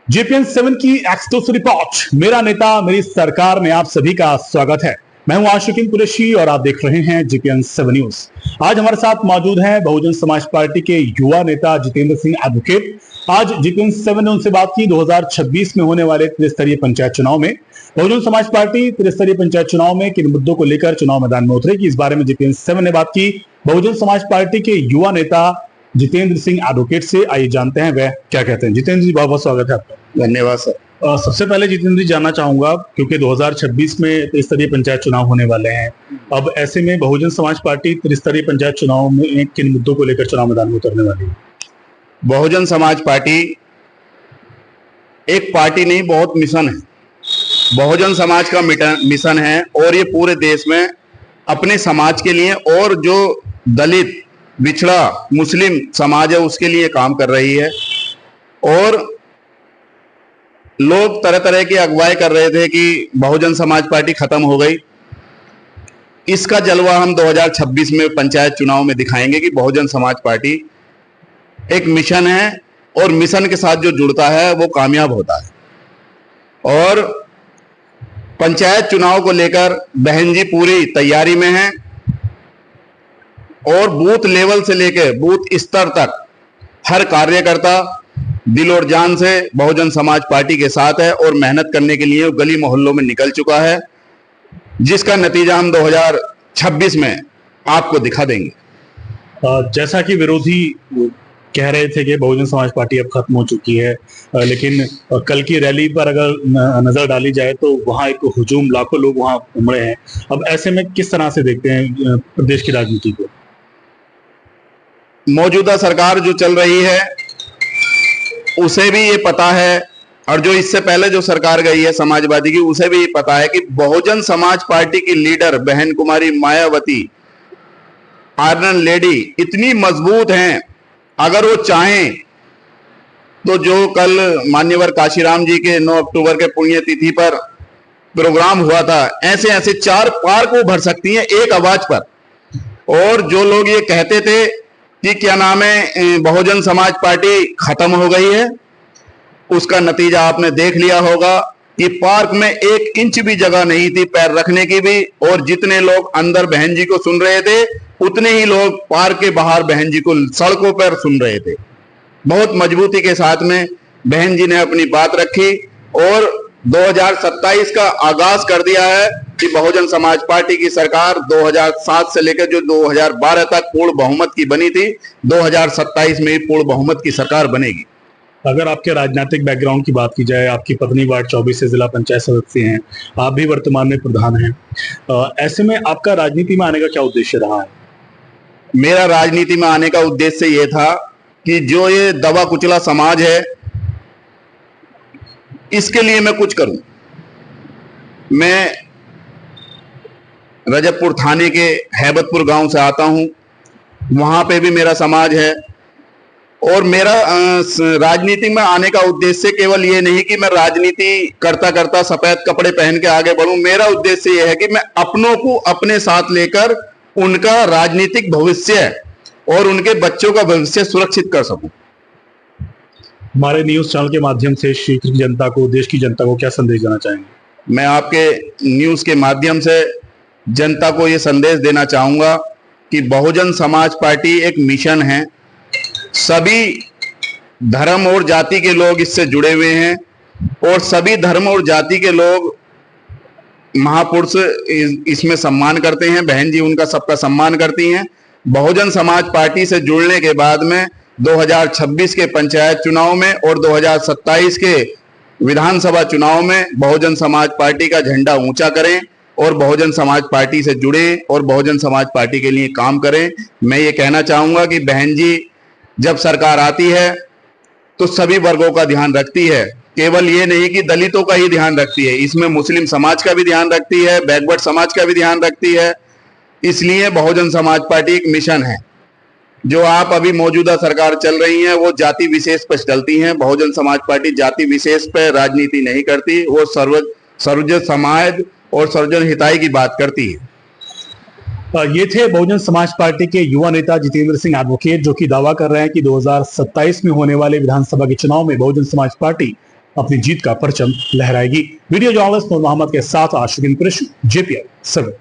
JPN 7 की exclusive report मेरा नेता मेरी सरकार में आप सभी का स्वागत है। मैं हूं आशुकीन कुरैशी और आप देख रहे हैं जेपीएन 7 न्यूज। आज हमारे साथ मौजूद हैं बहुजन समाज पार्टी के युवा नेता जितेंद्र सिंह एडवोकेट। आज जेपीएन 7 ने उनसे बात की 2026 में होने वाले त्रिस्तरीय पंचायत चुनाव में बहुजन समाज पार्टी त्रिस्तरीय पंचायत चुनाव में किन मुद्दों को लेकर चुनाव मैदान में उतरेगी, इस बारे में जेपीएन 7 ने बात की बहुजन समाज पार्टी के युवा नेता जितेंद्र सिंह एडवोकेट से। आइए जानते हैं वह क्या कहते हैं। जितेंद्र जी, बहुत बहुत स्वागत है आपका। धन्यवाद सर। सबसे पहले जितेंद्र जी जानना चाहूंगा, क्योंकि 2026 में त्रिस्तरीय पंचायत चुनाव होने वाले हैं, अब ऐसे में बहुजन समाज पार्टी त्रिस्तरीय पंचायत चुनाव में किन मुद्दों को लेकर चुनाव मैदान में उतरने वाली है? बहुजन समाज पार्टी एक पार्टी नहीं, बहुत मिशन है। बहुजन समाज का मिशन है और ये पूरे देश में अपने समाज के लिए और जो दलित बिछड़ा मुस्लिम समाज है उसके लिए काम कर रही है। और लोग तरह तरह की अगुवाई कर रहे थे कि बहुजन समाज पार्टी खत्म हो गई। इसका जलवा हम 2026 में पंचायत चुनाव में दिखाएंगे कि बहुजन समाज पार्टी एक मिशन है और मिशन के साथ जो जुड़ता है वो कामयाब होता है। और पंचायत चुनाव को लेकर बहन जी पूरी तैयारी में हैं और बूथ लेवल से लेकर बूथ स्तर तक हर कार्यकर्ता दिल और जान से बहुजन समाज पार्टी के साथ है और मेहनत करने के लिए गली मोहल्लों में निकल चुका है, जिसका नतीजा हम 2026 में आपको दिखा देंगे। जैसा कि विरोधी कह रहे थे कि बहुजन समाज पार्टी अब खत्म हो चुकी है, लेकिन कल की रैली पर अगर नजर डाली जाए तो वहां एक हुजूम, लाखों लोग वहां उमड़े हैं। अब ऐसे में किस तरह से देखते हैं प्रदेश की राजनीति को? मौजूदा सरकार जो चल रही है उसे भी ये पता है, और जो इससे पहले जो सरकार गई है समाजवादी की, उसे भी ये पता है कि बहुजन समाज पार्टी की लीडर बहन कुमारी मायावती, आयरन लेडी, इतनी मजबूत हैं। अगर वो चाहें तो जो कल मान्यवर काशीराम जी के 9 अक्टूबर के पुण्यतिथि पर प्रोग्राम हुआ था, ऐसे ऐसे 4 पार्क वो भर सकती हैं एक आवाज पर। और जो लोग ये कहते थे कि क्या नाम है बहुजन समाज पार्टी खत्म हो गई है, उसका नतीजा आपने देख लिया होगा कि पार्क में 1 इंच भी जगह नहीं थी पैर रखने की भी। और जितने लोग अंदर बहन जी को सुन रहे थे उतने ही लोग पार्क के बाहर बहन जी को सड़कों पर सुन रहे थे। बहुत मजबूती के साथ में बहन जी ने अपनी बात रखी और 2027 का आगाज कर दिया है कि बहुजन समाज पार्टी की सरकार 2007 से लेकर जो 2012 तक पूर्ण बहुमत की बनी थी, 2027 में पूर्ण बहुमत की सरकार बनेगी। अगर आपके राजनीतिक बैकग्राउंड की बात की जाए, आपकी पत्नी वार्ड 24 से जिला पंचायत सदस्य हैं, आप भी वर्तमान में प्रधान हैं, ऐसे में आपका राजनीति में आने का क्या उद्देश्य रहा है? मेरा राजनीति में आने का उद्देश्य यह था कि जो ये दबा कुचला समाज है इसके लिए मैं कुछ करूं। मैं रजबपुर थाने के हैबतपुर गांव से आता हूं, वहां पे भी मेरा समाज है। और मेरा राजनीति में आने का उद्देश्य केवल ये नहीं कि मैं राजनीति करता करता सफेद कपड़े पहन के आगे बढ़ूं। मेरा उद्देश्य यह है कि मैं अपनों को अपने साथ लेकर उनका राजनीतिक भविष्य और उनके बच्चों का भविष्य सुरक्षित कर सकूं। हमारे न्यूज चैनल के माध्यम से क्षेत्र की जनता को, देश की जनता को क्या संदेश देना चाहेंगे? मैं आपके न्यूज के माध्यम से जनता को यह संदेश देना चाहूंगा कि बहुजन समाज पार्टी एक मिशन है। सभी धर्म और जाति के लोग इससे जुड़े हुए हैं और सभी धर्म और जाति के लोग महापुरुष इसमें सम्मान करते हैं। बहन जी उनका सबका सम्मान करती हैं। बहुजन समाज पार्टी से जुड़ने के बाद में 2026 के पंचायत चुनाव में और 2027 के विधानसभा चुनाव में बहुजन समाज पार्टी का झंडा ऊंचा करें और बहुजन समाज पार्टी से जुड़े और बहुजन समाज पार्टी के लिए काम करें। मैं ये कहना चाहूंगा कि बहन जी जब सरकार आती है तो सभी वर्गों का ध्यान रखती है, केवल ये नहीं कि दलितों का ही ध्यान रखती है, इसमें मुस्लिम समाज का भी ध्यान रखती है, बैकवर्ड समाज का भी ध्यान रखती है। इसलिए बहुजन समाज पार्टी एक मिशन है। जो आप अभी मौजूदा सरकार चल रही है वो जाति विशेष पर चलती हैं। बहुजन समाज पार्टी जाति विशेष पर राजनीति नहीं करती, वो सर्वजन समाज और सर्वजन हिताई की बात करती है। ये थे बहुजन समाज पार्टी के युवा नेता जितेंद्र सिंह एडवोकेट, जो कि दावा कर रहे हैं कि 2027 में होने वाले विधानसभा के चुनाव में बहुजन समाज पार्टी अपनी जीत का परचम लहराएगी। वीडियो जर्नलिस्ट नूर मोहम्मद के साथ आशिकीन कुरैशी, JPN 7।